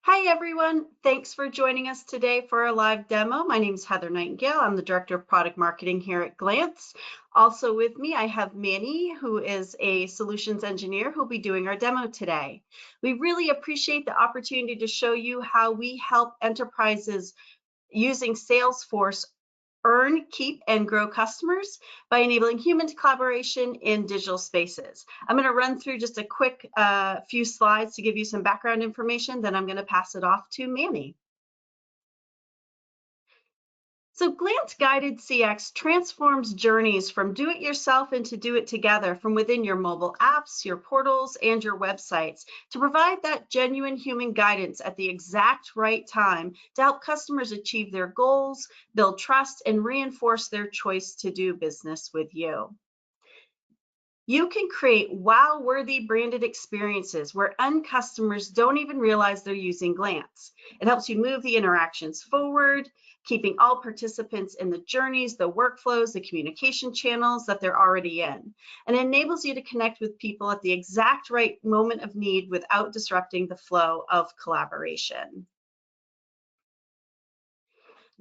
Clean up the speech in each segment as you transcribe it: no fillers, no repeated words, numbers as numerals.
Hi, everyone. Thanks for joining us today for a live demo. My name is Heather Nightingale. I'm the Director of Product Marketing here at Glance. Also with me, I have Manny, who is a solutions engineer who'll be doing our demo today. We really appreciate the opportunity to show you how we help enterprises using Salesforce earn, keep, and grow customers by enabling human collaboration in digital spaces. I'm going to run through just a quick few slides to give you some background information, then I'm going to pass it off to Manny. So Glance Guided CX transforms journeys from do-it-yourself into do-it-together from within your mobile apps, your portals, and your websites to provide that genuine human guidance at the exact right time to help customers achieve their goals, build trust, and reinforce their choice to do business with you. You can create wow-worthy branded experiences where end customers don't even realize they're using Glance. It helps you move the interactions forward, keeping all participants in the journeys, the workflows, the communication channels that they're already in, and enables you to connect with people at the exact right moment of need without disrupting the flow of collaboration.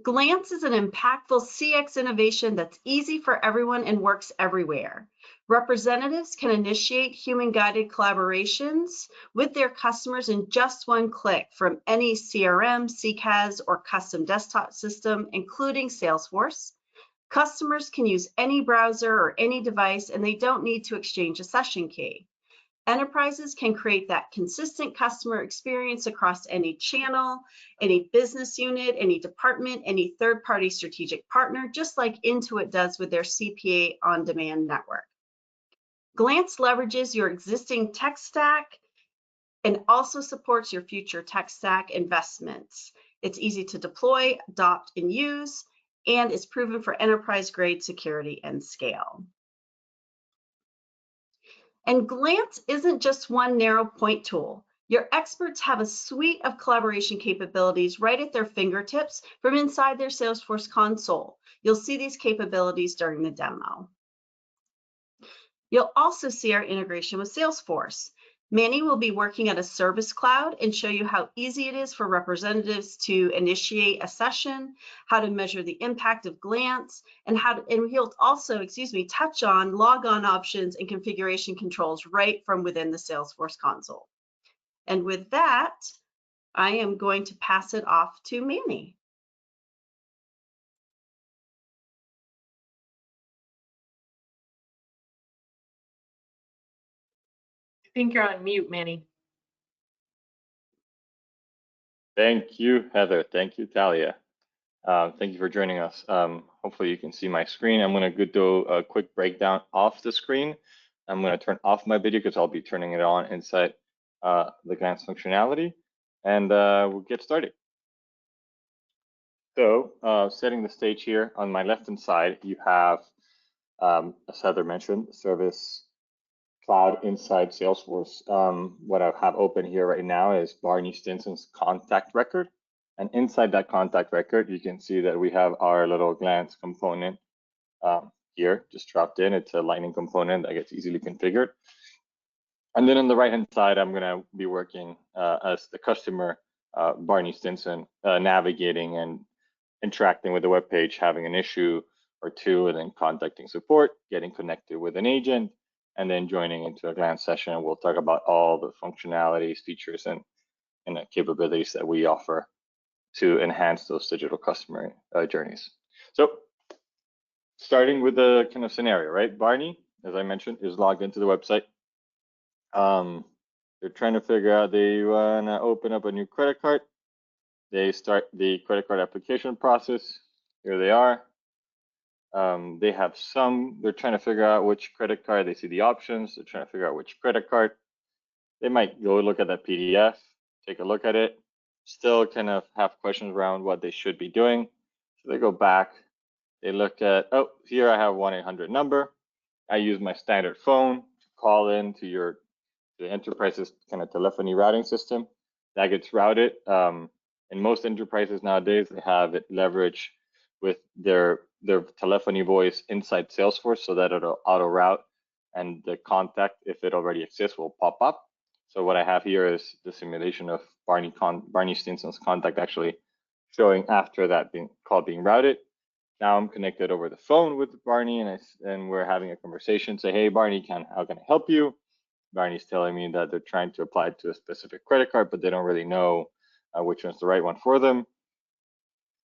Glance is an impactful CX innovation that's easy for everyone and works everywhere. Representatives can initiate human-guided collaborations with their customers in just one click from any CRM, CCaaS, or custom desktop system, including Salesforce. Customers can use any browser or any device, and they don't need to exchange a session key. Enterprises can create that consistent customer experience across any channel, any business unit, any department, any third-party strategic partner, just like Intuit does with their CPA on-demand network. Glance leverages your existing tech stack and also supports your future tech stack investments. It's easy to deploy, adopt, and use, and is proven for enterprise-grade security and scale. And Glance isn't just one narrow point tool. Your experts have a suite of collaboration capabilities right at their fingertips from inside their Salesforce console. You'll see these capabilities during the demo. You'll also see our integration with Salesforce. Manny will be working at a service cloud and show you how easy it is for representatives to initiate a session, how to measure the impact of Glance, and he'll also, touch on log-on options and configuration controls right from within the Salesforce console. And with that, I am going to pass it off to Manny. I think you're on mute, Manny. Thank you, Heather. Thank you, Talia. Thank you for joining us. Hopefully you can see my screen. I'm going to do a quick breakdown off the screen. I'm going to turn off my video because I'll be turning it on inside the Glance functionality, and we'll get started. So setting the stage here, on my left-hand side, you have, as Heather mentioned, Service Cloud inside Salesforce. What I have open here right now is Barney Stinson's contact record. And inside that contact record, you can see that we have our little Glance component here, just dropped in. It's a Lightning component that gets easily configured. And then on the right-hand side, I'm going to be working as the customer, Barney Stinson, navigating and interacting with the web page, having an issue or two, and then contacting support, getting connected with an agent, and then joining into a Glance session. We'll talk about all the functionalities, features, and capabilities that we offer to enhance those digital customer journeys. So starting with the kind of scenario, right? Barney, as I mentioned, is logged into the website. They're trying to figure out, they want to open up a new credit card. They start the credit card application process. Here they are. They're trying to figure out which credit card. They see the options. They're trying to figure out which credit card. They might go look at that PDF, take a look at it, still kind of have questions around what they should be doing. So they go back, they look at, oh, here I have 1-800 number. I use my standard phone to call in to the enterprise's kind of telephony routing system. That gets routed. In most enterprises nowadays, they have it leveraged with their telephony voice inside Salesforce so that it'll auto route, and the contact, if it already exists, will pop up. So what I have here is the simulation of Barney Stinson's contact actually showing after that call being routed. Now I'm connected over the phone with Barney, and we're having a conversation. Say, hey Barney, how can I help you? Barney's telling me that they're trying to apply to a specific credit card, but they don't really know which one's the right one for them.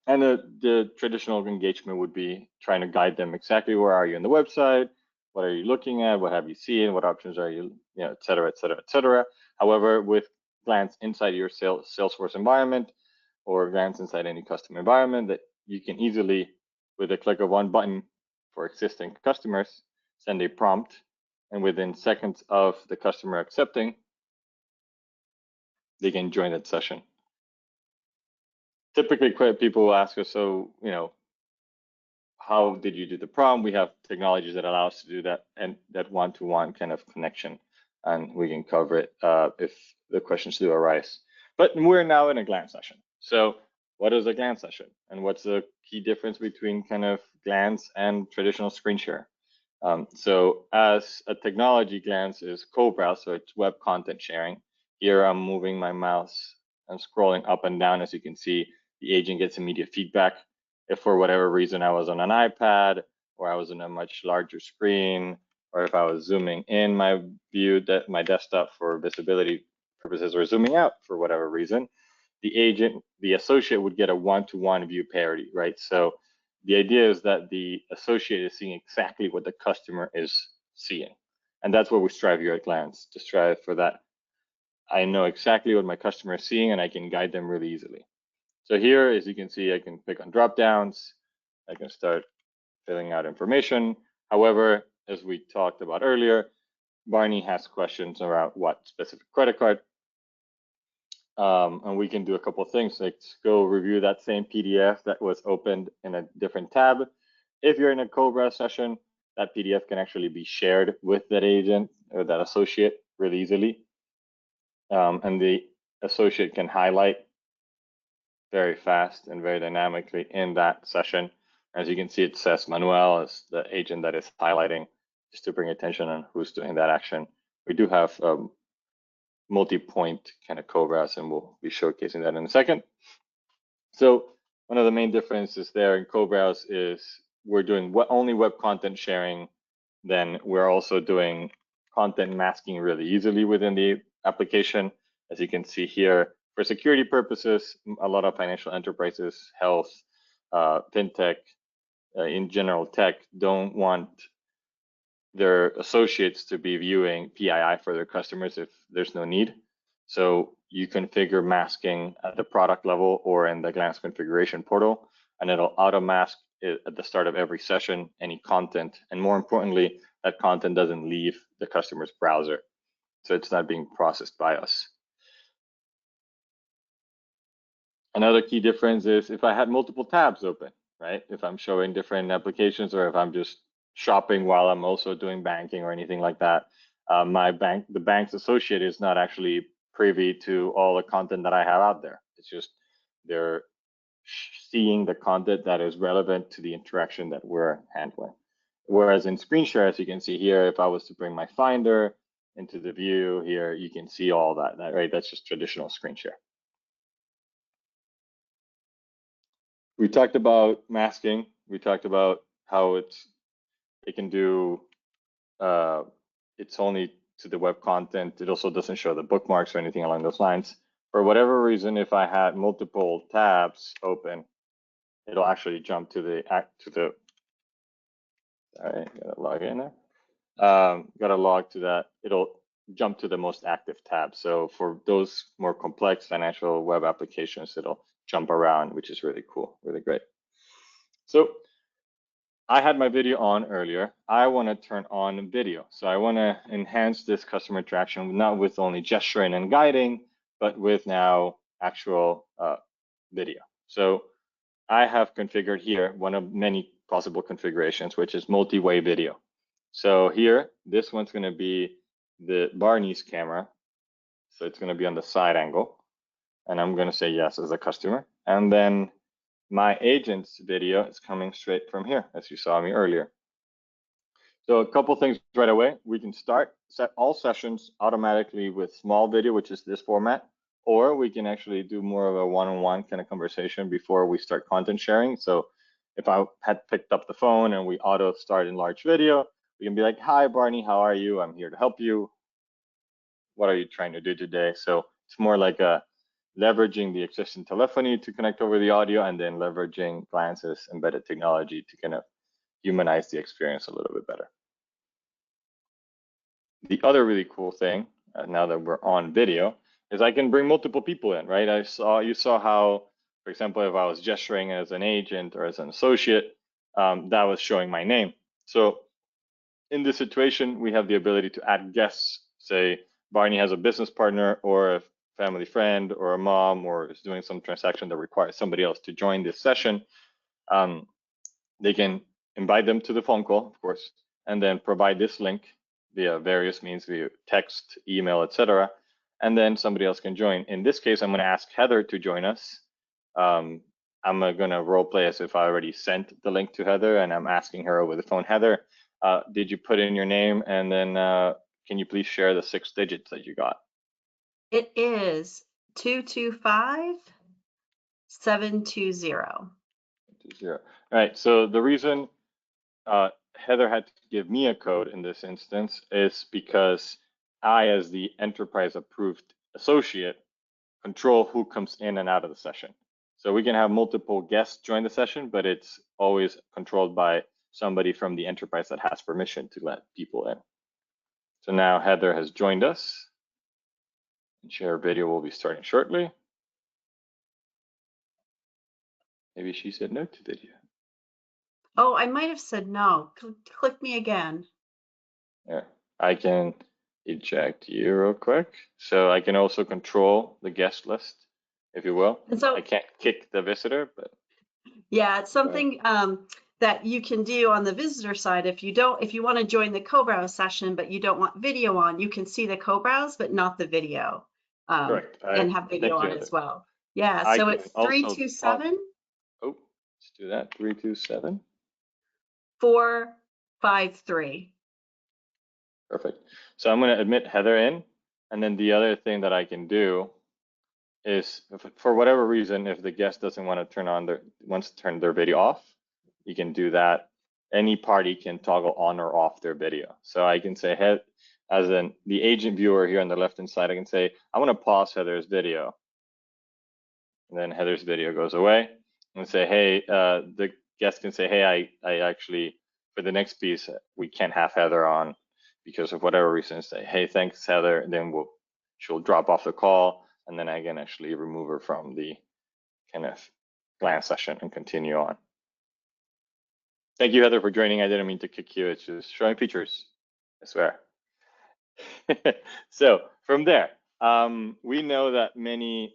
And the traditional engagement would be trying to guide them exactly where are you on the website, what are you looking at, what have you seen, what options are you, et cetera, et cetera, et cetera. However, with Glance inside your Salesforce environment or Glance inside any custom environment, that you can easily, with a click of one button for existing customers, send a prompt, and within seconds of the customer accepting, they can join that session. Typically, people will ask us, so, how did you do the prompt? We have technologies that allow us to do that, and that one-to-one kind of connection, and we can cover it if the questions do arise. But we're now in a Glance session. So what is a Glance session, and what's the key difference between kind of Glance and traditional screen share? So as a technology, Glance is co-browse, so it's web content sharing. Here I'm moving my mouse and scrolling up and down. As you can see, the agent gets immediate feedback. If for whatever reason I was on an iPad, or I was on a much larger screen, or if I was zooming in my view, my desktop for visibility purposes, or zooming out for whatever reason, the associate would get a one-to-one view parity, right? So the idea is that the associate is seeing exactly what the customer is seeing. And that's what we strive here at Glance, to strive for that. I know exactly what my customer is seeing, and I can guide them really easily. So here, as you can see, I can pick on drop downs. I can start filling out information. However, as we talked about earlier, Barney has questions around what specific credit card. And we can do a couple of things, like go review that same PDF that was opened in a different tab. If you're in a co-browse session, that PDF can actually be shared with that agent or that associate really easily. And the associate can highlight very fast and very dynamically in that session. As you can see, it says Manuel as the agent that is highlighting, just to bring attention on who's doing that action. We do have multi-point kind of co-browse, and we'll be showcasing that in a second. So one of the main differences there in co-browse is we're doing only web content sharing. Then we're also doing content masking really easily within the application. As you can see here, for security purposes, a lot of financial enterprises, health, fintech, in general tech, don't want their associates to be viewing PII for their customers if there's no need. So you configure masking at the product level or in the Glance configuration portal, and it'll auto mask it at the start of every session, any content. And more importantly, that content doesn't leave the customer's browser. So it's not being processed by us. Another key difference is if I had multiple tabs open, right? If I'm showing different applications, or if I'm just shopping while I'm also doing banking or anything like that, the bank's associate is not actually privy to all the content that I have out there. It's just they're seeing the content that is relevant to the interaction that we're handling. Whereas in screen share, as you can see here, if I was to bring my Finder into the view here, you can see all that, right? That's just traditional screen share. We talked about masking. We talked about how it can do, it's only to the web content. It also doesn't show the bookmarks or anything along those lines. For whatever reason, if I had multiple tabs open, it'll actually jump to the, sorry, gotta log in there. Gotta log to that. It'll jump to the most active tab. So for those more complex financial web applications, it'll jump around, which is really cool, really great. So I had my video on earlier. I want to turn on video. So I want to enhance this customer interaction, not with only gesturing and guiding, but with now actual video. So I have configured here one of many possible configurations, which is multi-way video. So here, this one's going to be the Barney's camera. So it's going to be on the side angle. And I'm going to say yes as a customer. And then my agent's video is coming straight from here, as you saw me earlier. So a couple things right away. We can set all sessions automatically with small video, which is this format, or we can actually do more of a one-on-one kind of conversation before we start content sharing. So if I had picked up the phone and we auto start in large video, we can be like, hi, Barney, how are you? I'm here to help you. What are you trying to do today? So it's more like a leveraging the existing telephony to connect over the audio, and then leveraging Glance's embedded technology to kind of humanize the experience a little bit better. The other really cool thing, now that we're on video, is I can bring multiple people in, right? You saw how, for example, if I was gesturing as an agent or as an associate, that was showing my name. So in this situation, we have the ability to add guests. Say Barney has a business partner or a family friend or a mom, or is doing some transaction that requires somebody else to join this session. They can invite them to the phone call, of course, and then provide this link via various means, via text, email, etc. And then somebody else can join. In this case, I'm going to ask Heather to join us. I'm going to role play as if I already sent the link to Heather, and I'm asking her over the phone, Heather, did you put in your name? And then can you please share the 6 digits that you got? It is 225720. 20. All right. So the reason Heather had to give me a code in this instance is because I, as the enterprise approved associate, control who comes in and out of the session. So we can have multiple guests join the session, but it's always controlled by somebody from the enterprise that has permission to let people in. So now Heather has joined us, and share video will be starting shortly. Maybe she said no to video. Oh, I might have said no. Click me again. Yeah, I can eject you real quick. So I can also control the guest list, if you will. And so I can't kick the visitor, but yeah, it's something that you can do on the visitor side. If you want to join the co-browse session, but you don't want video on, you can see the co-browse, but not the video. correct. And have video on as well. Yeah, I so can it's also 327 oh, let's do that. 327. 453. Perfect. So I'm going to admit Heather in, and then the other thing that I can do is, for whatever reason, if the guest doesn't want to wants to turn their video off, you can do that. Any party can toggle on or off their video. So I can say, as the agent viewer here on the left-hand side, I can say, I want to pause Heather's video. And then Heather's video goes away, and say, hey, the guest can say, hey, I actually, for the next piece, we can't have Heather on because of whatever reason. Say, hey, thanks, Heather. And then she'll drop off the call, and then I can actually remove her from the kind of glance session and continue on. Thank you, Heather, for joining. I didn't mean to kick you. It's just showing features, I swear. So from there, we know that many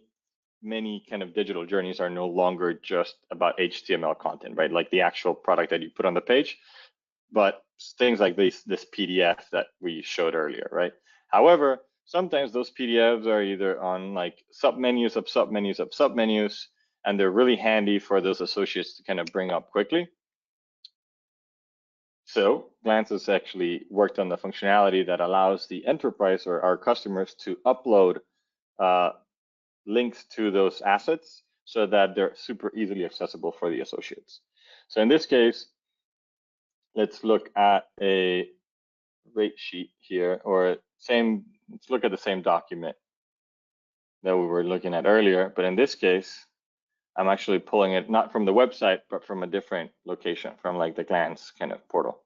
kind of digital journeys are no longer just about HTML content, right? Like the actual product that you put on the page, but things like this PDF that we showed earlier, right? However, sometimes those PDFs are either on like submenus of submenus of submenus, and they're really handy for those associates to kind of bring up quickly. So Glance has actually worked on the functionality that allows the enterprise or our customers to upload links to those assets so that they're super easily accessible for the associates. So in this case, let's look at a rate sheet here, or let's look at the same document that we were looking at earlier. But in this case, I'm actually pulling it not from the website, but from a different location, from like the Glance kind of portal.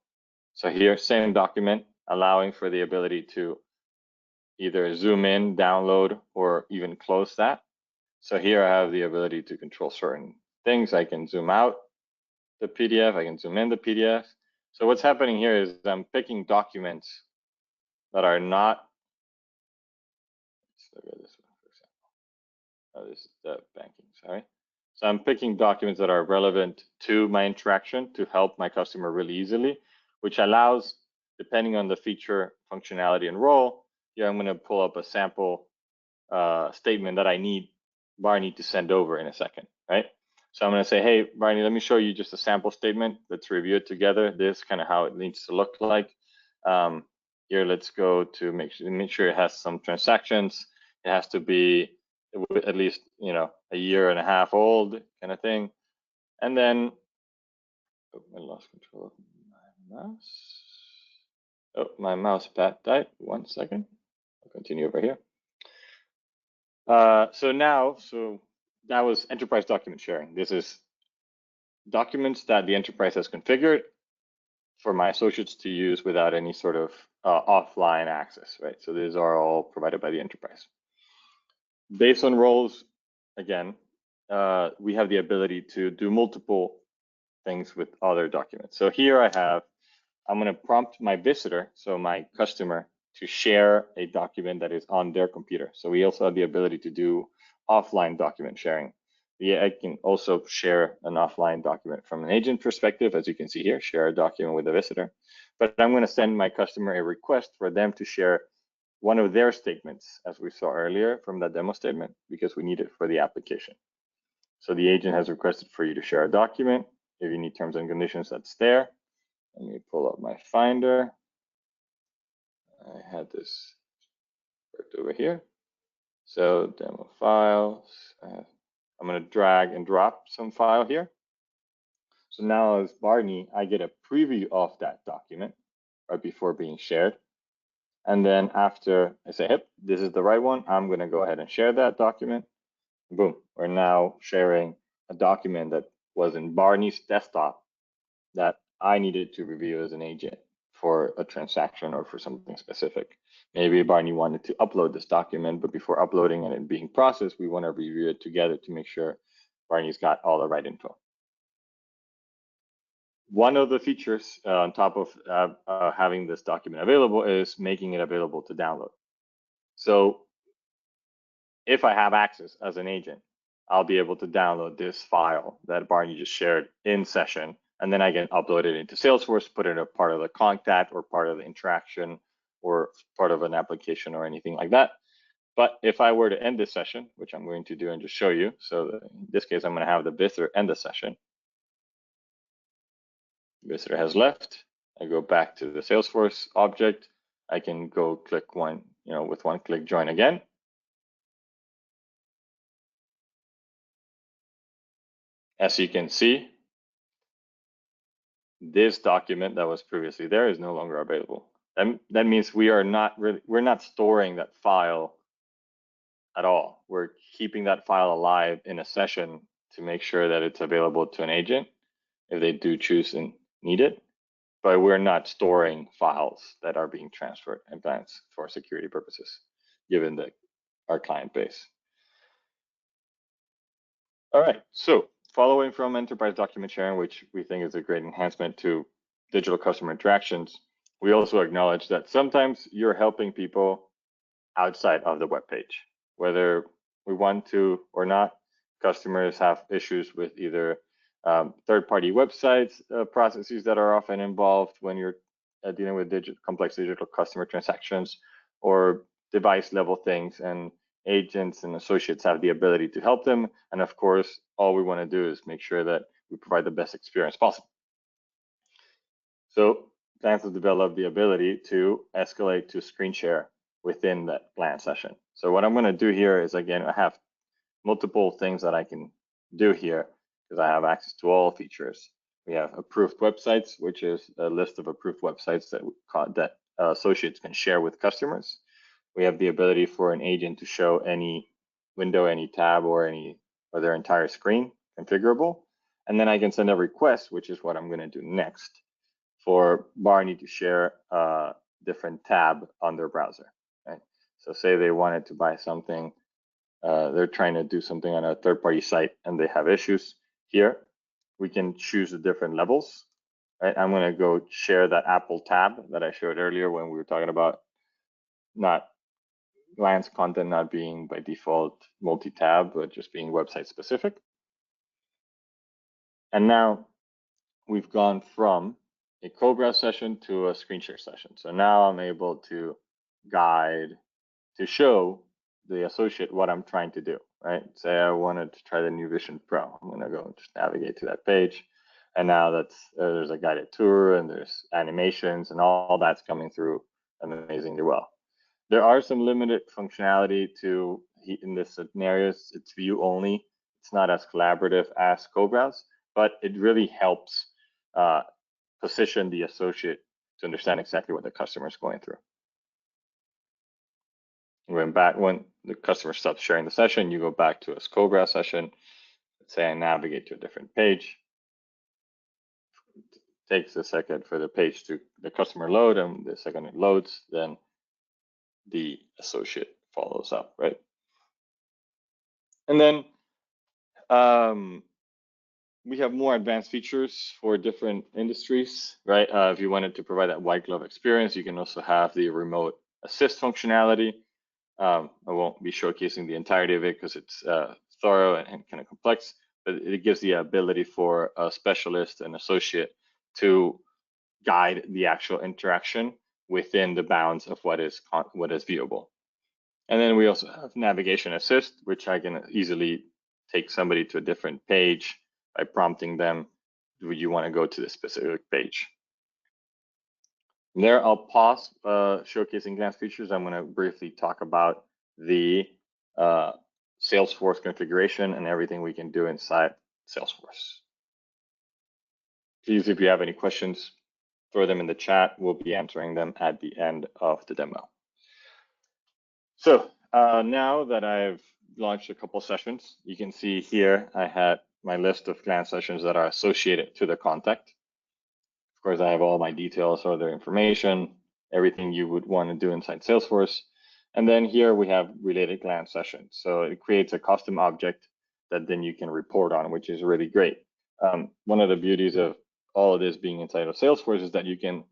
So here, same document, allowing for the ability to either zoom in, download, or even close that. So here I have the ability to control certain things. I can zoom out the PDF, I can zoom in the PDF. So what's happening here is I'm picking documents that are not, let's look at this one, for example. Oh, this is the banking, sorry. So I'm picking documents that are relevant to my interaction to help my customer really easily, which allows, depending on the feature, functionality, and role, here I'm going to pull up a sample statement that I need Barney to send over in a second, right? So I'm going to say, hey, Barney, let me show you just a sample statement. Let's review it together. This is kind of how it needs to look like. Here, let's go to make sure it has some transactions. It has to be at least, a year and a half old kind of thing. And then, oh, I lost control of my mouse. Oh, my mouse pad died. 1 second. I'll continue over here. So that was enterprise document sharing. This is documents that the enterprise has configured for my associates to use without any sort of offline access, right? So these are all provided by the enterprise. Based on roles, again, we have the ability to do multiple things with other documents. So here I'm going to prompt my visitor, so my customer, to share a document that is on their computer. So we also have the ability to do offline document sharing. I can also share an offline document from an agent perspective, as you can see here, share a document with a visitor. But I'm going to send my customer a request for them to share one of their statements, as we saw earlier from that demo statement, because we need it for the application. So the agent has requested for you to share a document. If you need terms and conditions, that's there. Let me pull up my Finder. I had this over here. So demo files. I'm going to drag and drop some file here. So now as Barney, I get a preview of that document right before being shared. And then after I say, yep, this is the right one, I'm going to go ahead and share that document. Boom, we're now sharing a document that was in Barney's desktop that I needed to review as an agent for a transaction or for something specific. Maybe Barney wanted to upload this document, but before uploading and it being processed, we want to review it together to make sure Barney's got all the right info. One of the features on top of having this document available is making it available to download. So if I have access as an agent, I'll be able to download this file that Barney just shared in session, and then I can upload it into Salesforce, put it a part of the contact or part of the interaction or part of an application or anything like that. But if I were to end this session, which I'm going to do and just show you, so in this case, I'm going to have the visitor end the session. Visitor has left. I go back to the Salesforce object. I can go click one, with one click, join again. As you can see, this document that was previously there is no longer available. That means we're not storing that file at all. We're keeping that file alive in a session to make sure that it's available to an agent if they do choose and need it. But we're not storing files that are being transferred in advance for security purposes, given our client base. All right, so following from enterprise document sharing, which we think is a great enhancement to digital customer interactions, we also acknowledge that sometimes you're helping people outside of the web page, whether we want to or not. Customers have issues with either third-party websites, processes that are often involved when you're dealing with complex digital customer transactions, or device level things, and agents and associates have the ability to help them. And of course, all we want to do is make sure that we provide the best experience possible. So plans to develop the ability to escalate to screen share within that plan session. So what I'm going to do here is, again, I have multiple things that I can do here because I have access to all features. We have approved websites, which is a list of approved websites that associates can share with customers. We have the ability for an agent to show any window, any tab, or their entire screen configurable. And then I can send a request, which is what I'm going to do next, for Barney to share a different tab on their browser. Right? So say they wanted to buy something, they're trying to do something on a third-party site and they have issues. Here, we can choose the different levels. Right? I'm going to go share that Apple tab that I showed earlier when we were talking about glance content not being by default multi-tab, but just being website specific. And now we've gone from a co-browse session to a screen share session. So now I'm able to show the associate what I'm trying to do, right? Say I wanted to try the new Vision Pro. I'm going to go and just navigate to that page. And now there's a guided tour and there's animations and all that's coming through amazingly well. There are some limited functionality to in this scenarios. It's view only. It's not as collaborative as co-browse, but it really helps position the associate to understand exactly what the customer is going through. When the customer stops sharing the session, you go back to a co-browse session. Let's say I navigate to a different page. It takes a second for the page to the customer load, and the second it loads, then the associate follows up, right? And then we have more advanced features for different industries, right? If you wanted to provide that white glove experience, you can also have the remote assist functionality. I won't be showcasing the entirety of it because it's thorough and kind of complex, but it gives the ability for a specialist and associate to guide the actual interaction within the bounds of what is viewable. And then we also have navigation assist, which I can easily take somebody to a different page by prompting them, do you want to go to this specific page? From there, I'll pause showcasing glance features. I'm going to briefly talk about the Salesforce configuration and everything we can do inside Salesforce. Please, if you have any questions, throw them in the chat. We'll be answering them at the end of the demo. So now that I've launched a couple sessions, you can see here I had my list of glance sessions that are associated to the contact. Of course, I have all my details, other information, everything you would want to do inside Salesforce. And then here we have related glance sessions. So it creates a custom object that then you can report on, which is really great. One of the beauties of all of this being inside of Salesforce is that you can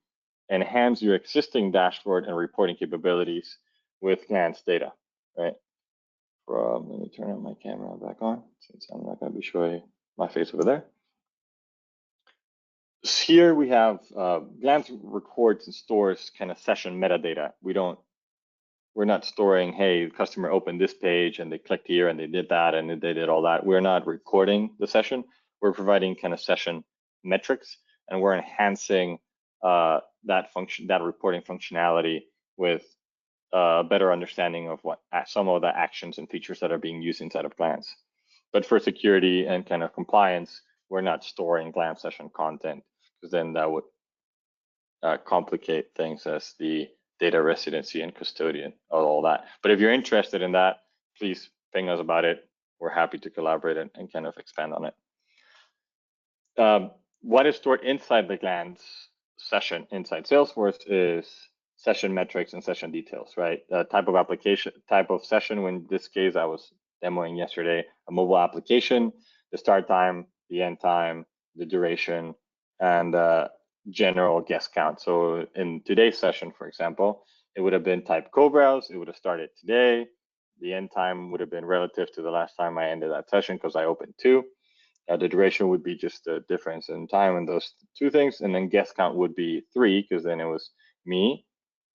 enhance your existing dashboard and reporting capabilities with glance data, right? Let me turn on my camera back on since I'm not going to be showing my face over there. Here we have glance records and stores kind of session metadata. We're not storing, hey, the customer opened this page and they clicked here and they did that and they did all that. We're not recording the session. We're providing kind of session metrics, and we're enhancing that reporting functionality with a better understanding of what some of the actions and features that are being used inside of Glance. But for security and kind of compliance, we're not storing Glance session content, because then that would complicate things as the data residency and custodian, all that. But if you're interested in that, please ping us about it. We're happy to collaborate and kind of expand on it. What is stored inside the Glance session inside Salesforce is session metrics and session details, right? Type of application, type of session. In this case, I was demoing yesterday a mobile application, the start time, the end time, the duration, and general guest count. So in today's session, for example, it would have been type co-browse. It would have started today. The end time would have been relative to the last time I ended that session because I opened 2. The duration would be just the difference in time in those 2 things. And then guest count would be 3, because then it was me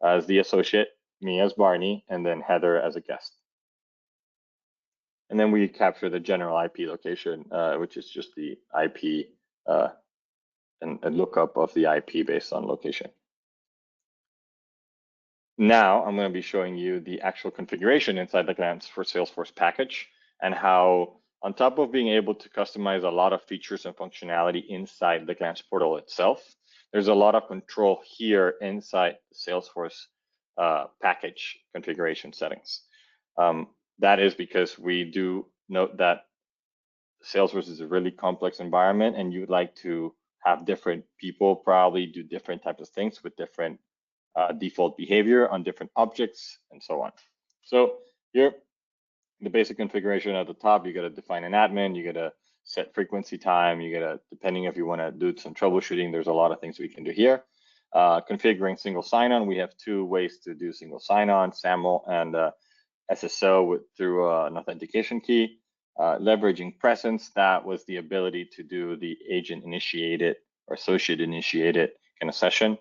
as the associate, me as Barney, and then Heather as a guest. And then we capture the general IP location, which is just the IP and lookup of the IP based on location. Now I'm going to be showing you the actual configuration inside the Glance for Salesforce package, and how on top of being able to customize a lot of features and functionality inside the Glance portal itself, there's a lot of control here inside the Salesforce package configuration settings. That is because we do note that Salesforce is a really complex environment, and you'd like to have different people probably do different types of things with different default behavior on different objects and so on. So here, the basic configuration at the top, you got to define an admin, you got to set frequency time, you got to, depending if you want to do some troubleshooting, there's a lot of things we can do here. Configuring single sign-on, we have 2 ways to do single sign-on, SAML and SSO through an authentication key. Leveraging presence, that was the ability to do the agent initiated or associate initiated kind of session,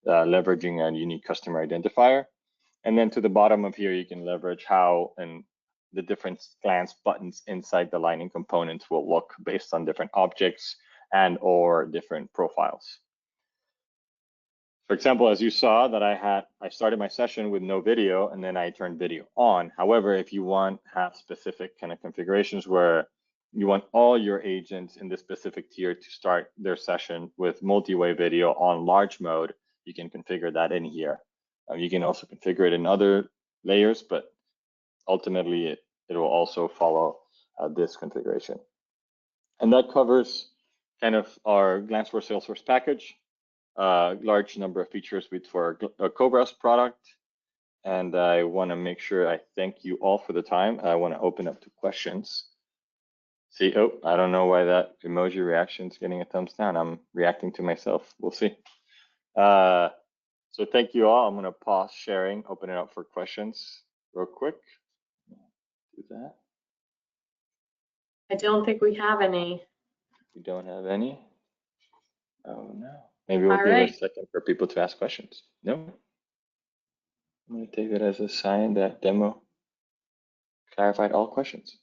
leveraging a unique customer identifier. And then to the bottom of here, you can leverage how and the different Glance buttons inside the Lightning components will look based on different objects and or different profiles. For example, as you saw that I started my session with no video and then I turned video on. However, if you have specific kind of configurations where you want all your agents in this specific tier to start their session with multi-way video on large mode, you can configure that in here. You can also configure it in other layers, but ultimately it will also follow this configuration. And that covers kind of our Glance for Salesforce package. Large number of features for a co-browse product. And I want to make sure I thank you all for the time. I want to open up to questions. See, oh, I don't know why that emoji reaction is getting a thumbs down. I'm reacting to myself. We'll see. So thank you all. I'm going to pause sharing, open it up for questions real quick. Do that. I don't think we have any. We don't have any. Oh no. Maybe we'll give a second for people to ask questions. No. I'm going to take it as a sign that demo clarified all questions.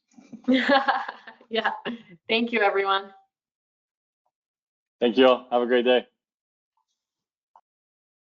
Yeah. Thank you, everyone. Thank you all. Have a great day.